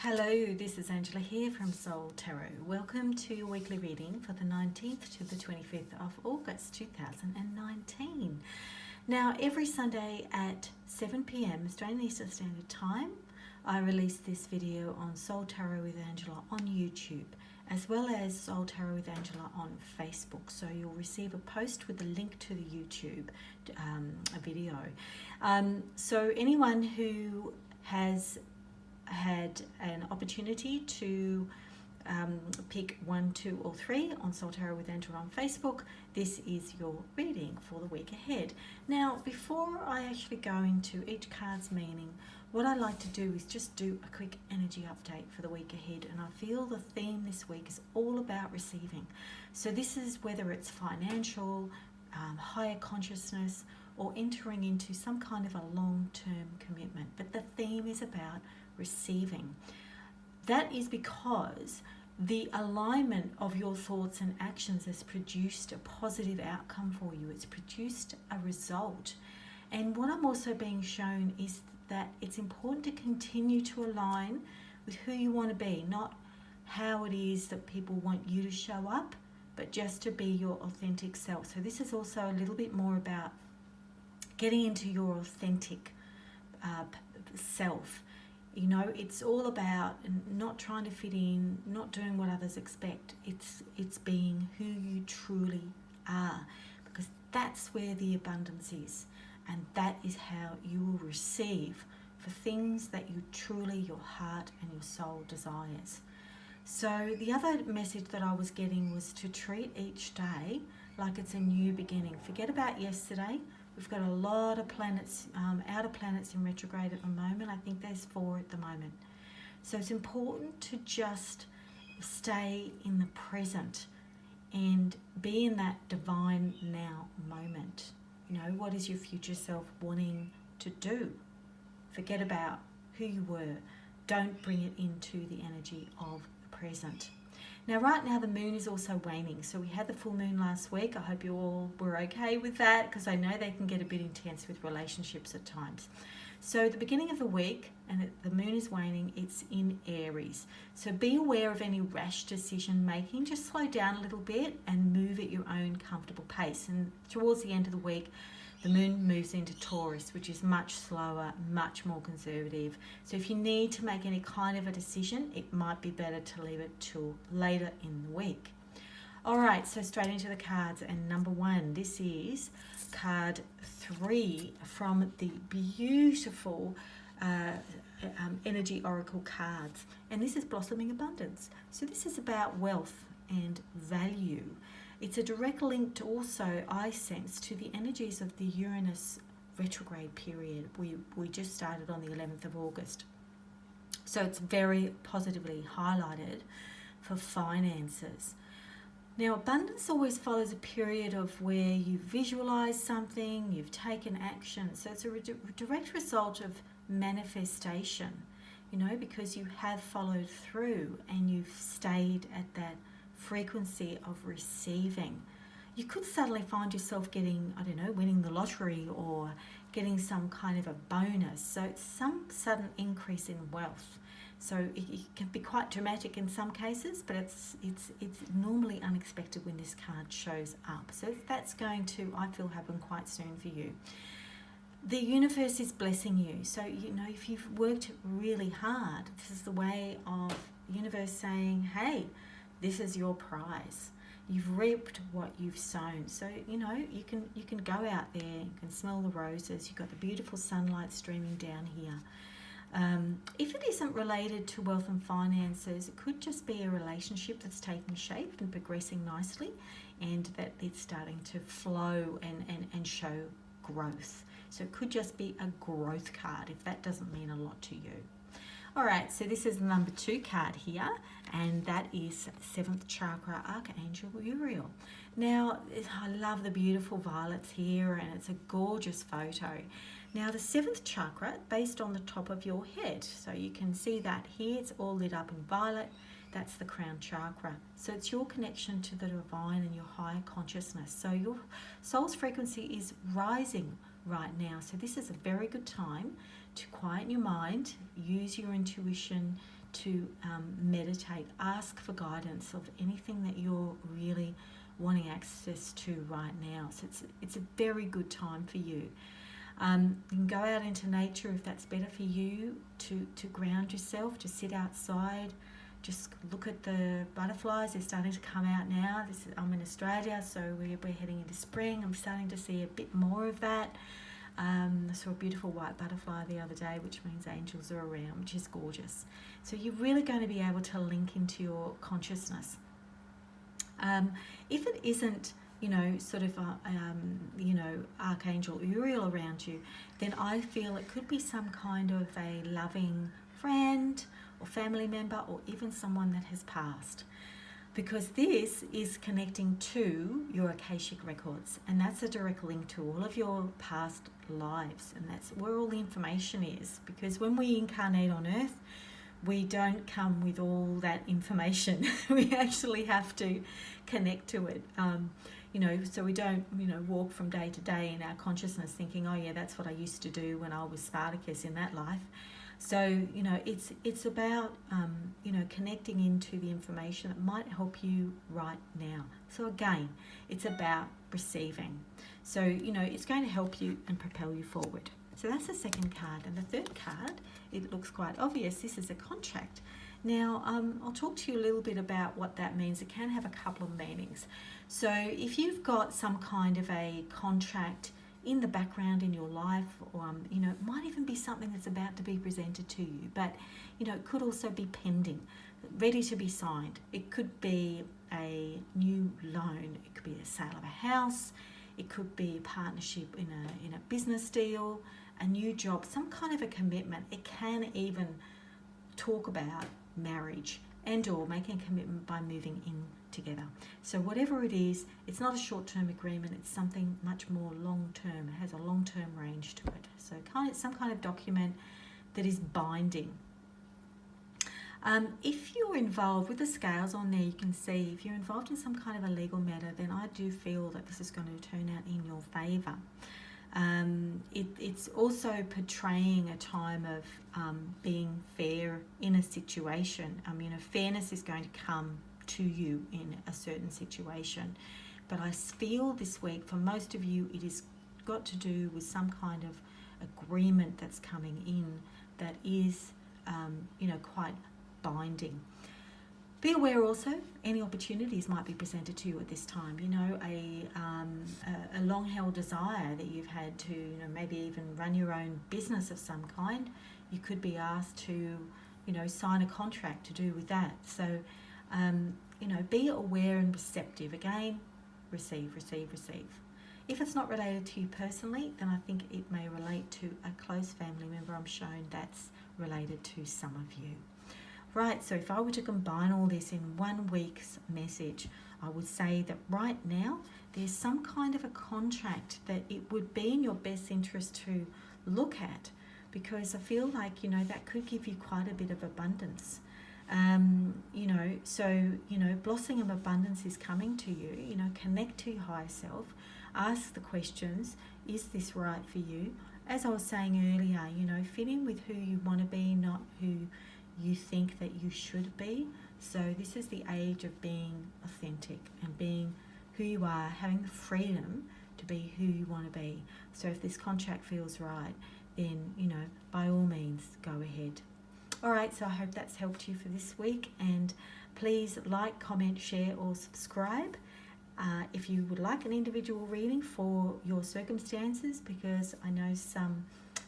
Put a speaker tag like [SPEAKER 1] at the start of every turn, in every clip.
[SPEAKER 1] Hello, this is Angela here from Soul Tarot. Welcome to your weekly reading for the 19th to the 25th of August 2019. Now, every Sunday at 7 p.m. Australian Eastern Standard Time, I release this video on Soul Tarot with Angela on YouTube, as well as Soul Tarot with Angela on Facebook. So you'll receive a post with a link to the YouTube video. So anyone who has had an opportunity to pick 1, 2 or 3 on Soul Tarot with Angela on Facebook, this is your reading for the week ahead. Now, before I actually go into each card's meaning, what I like to do is just do a quick energy update for the week ahead, and I feel the theme this week is all about receiving. So this is whether it's financial, higher consciousness, or entering into some kind of a long-term commitment, but the theme is about receiving. That is because the alignment of your thoughts and actions has produced a positive outcome for you. It's produced a result. And what I'm also being shown is that it's important to continue to align with who you want to be, not how it is that people want you to show up, but just to be your authentic self. So this is also a little bit more about getting into your authentic self. You know, it's all about not trying to fit in, not doing what others expect. It's being who you truly are, because that's where the abundance is, and that is how you will receive for things that you truly, your heart and your soul desires. So the other message that I was getting was to treat each day like it's a new beginning. Forget about yesterday. We've got a lot of planets, outer planets in retrograde at the moment. I think there's 4 at the moment. So it's important to just stay in the present and be in that divine now moment. You know, what is your future self wanting to do? Forget about who you were. Don't bring it into the energy of the present. Now, right now, the moon is also waning. So we had the full moon last week. I hope you all were okay with that, because I know they can get a bit intense with relationships at times. So the beginning of the week, and the moon is waning, it's in Aries. So be aware of any rash decision making. Just slow down a little bit and move at your own comfortable pace. And towards the end of the week, the moon moves into Taurus, which is much slower, much more conservative. So if you need to make any kind of a decision, it might be better to leave it till later in the week. All right, so straight into the cards. And number 1, this is card 3 from the beautiful Energy Oracle cards. And this is Blossoming Abundance. So this is about wealth and value. It's a direct link to also, I sense, to the energies of the Uranus retrograde period. We just started on the 11th of August. So it's very positively highlighted for finances. Now, abundance always follows a period of where you visualize something, you've taken action. So it's a direct result of manifestation, you know, because you have followed through and you've stayed at that frequency of receiving. You could suddenly find yourself getting, I don't know, winning the lottery or getting some kind of a bonus. So it's some sudden increase in wealth. So it can be quite dramatic in some cases, but it's normally unexpected when this card shows up. So that's going to, I feel, happen quite soon for you. The universe is blessing you. So, you know, if you've worked really hard, this is the way of the universe saying, hey, this is your prize. You've reaped what you've sown. So, you know, you can go out there, you can smell the roses. You've got the beautiful sunlight streaming down here. If it isn't related to wealth and finances, it could just be a relationship that's taking shape and progressing nicely, and that it's starting to flow and show growth. So it could just be a growth card, if that doesn't mean a lot to you. All right, so this is the number 2 card here, and that is 7th Chakra Archangel Uriel. Now, I love the beautiful violets here, and it's a gorgeous photo. Now, the 7th chakra, based on the top of your head. So you can see that here, it's all lit up in violet. That's the crown chakra. So it's your connection to the divine and your higher consciousness. So your soul's frequency is rising right now. So this is a very good time to quieten your mind, use your intuition to meditate. Ask for guidance of anything that you're really wanting access to right now. So it's a very good time for you. You can go out into nature if that's better for you, to ground yourself, to sit outside. Just look at the butterflies. They're starting to come out now. I'm in Australia, so we're heading into spring. I'm starting to see a bit more of that. I saw a beautiful white butterfly the other day, which means angels are around, which is gorgeous. So you're really going to be able to link into your consciousness. If it isn't, sort of, Archangel Uriel around you, then I feel it could be some kind of a loving friend or family member, or even someone that has passed. Because this is connecting to your Akashic records, and that's a direct link to all of your past lives, and that's where all the information is. Because when we incarnate on Earth, we don't come with all that information. We actually have to connect to it. So we don't, walk from day to day in our consciousness thinking, oh yeah, that's what I used to do when I was Spartacus in that life. So, it's about, connecting into the information that might help you right now. So again, it's about receiving. So, it's going to help you and propel you forward. So that's the second card. And the third card, it looks quite obvious. This is a contract. Now, I'll talk to you a little bit about what that means. It can have a couple of meanings. So if you've got some kind of a contract in the background in your life, or it might even be something that's about to be presented to you, but it could also be pending, ready to be signed. It could be a new loan, it could be a sale of a house, it could be a partnership in a business deal, a new job, some kind of a commitment. It can even talk about marriage and or making a commitment by moving in together. So whatever it is, it's not a short-term agreement, it's something much more long-term. It has a long-term range to it. So some kind of document that is binding. If you're involved with the scales on there, you can see if you're involved in some kind of a legal matter, then I do feel that this is going to turn out in your favour. It's also portraying a time of being fair in a situation. Fairness is going to come to you in a certain situation. But I feel this week, for most of you, it has got to do with some kind of agreement that's coming in that is, quite binding. Be aware also, any opportunities might be presented to you at this time. A long-held desire that you've had to, maybe even run your own business of some kind. You could be asked to, sign a contract to do with that. So, be aware and receptive. Again, receive. If it's not related to you personally, then I think it may relate to a close family member. I'm shown that's related to some of you. Right, so if I were to combine all this in 1 week's message, I would say that right now there's some kind of a contract that it would be in your best interest to look at, because I feel like, that could give you quite a bit of abundance. Blossoming of abundance is coming to you. Connect to your higher self. Ask the questions, is this right for you? As I was saying earlier, fit in with who you want to be, not who you think that you should be. So this is the age of being authentic and being who you are, having the freedom to be who you want to be. So if this contract feels right, then, by all means, go ahead. All right, so I hope that's helped you for this week, and please like, comment, share or subscribe if you would like an individual reading for your circumstances, because I know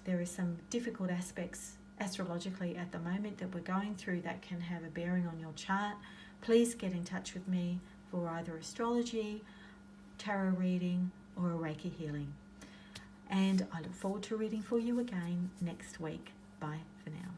[SPEAKER 1] there are some difficult aspects astrologically at the moment that we're going through that can have a bearing on your chart. Please get in touch with me for either astrology, tarot reading or a Reiki healing. And I look forward to reading for you again next week. Bye for now.